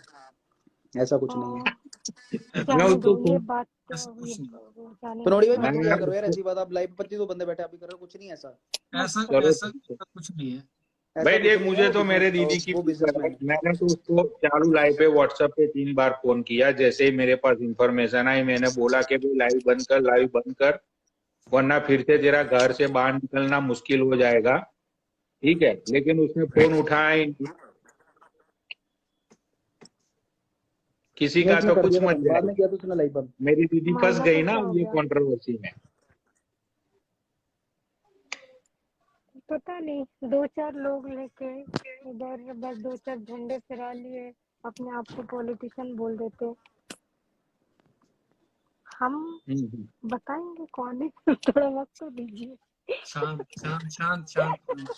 है, ऐसा कुछ नहीं है। मैं जाने दो उसको ये फोन बात, ऐसा कुछ नहीं, जाने पनौड़ी दो भाई मत आगे किया मैं करो यार उसको ऐसी बात, आप लाइव 25 बंदे बैठे आप भी कर रहे हो, कुछ नहीं है ऐसा। मत ऐसा करो। ऐसा चलो। ऐसा कुछ नहीं है। ऐसा भाई कुछ देख, नहीं है, मुझे वो तो मेरे बिजनेस, दीदी की वो बिजनेसमैन है। मैंने तो उसको चालू लाइव पे व्हाट्सएप पे 3 बार फोन किया, जैसे ही मेरे पास इंफॉर्मेशन आई मैंने बोला कि भाई लाइव बंद कर, वरना फिर से तेरा घर से बाहर निकलना मुश्किल हो जाएगा। ठीक है, लेकिन उसने फोन उठाया ही नहीं। किसी नहीं का उसने तो कर कुछ दिया था मत बंद, बाद में जाएगा। किया तो उसने लाइव बंद। मेरी दीदी फंस माइला गई को ना क्या हो ये गया कंट्रोवर्सी में। पता नहीं, 2-4 लोग लेके इधर बस 2-4 झंडे फहरा लिए, अपने आप को पॉलिटिशियन बोल देते। हम बताएंगे कौन है, थोड़ा वक्त तो दीजिए। शांत शांत शांत शांत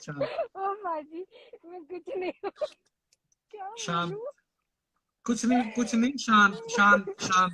शांत ओ बाजी, मैं कुछ नहीं क्या शांत, बोलूं? कुछ नहीं शांत शांत शांत।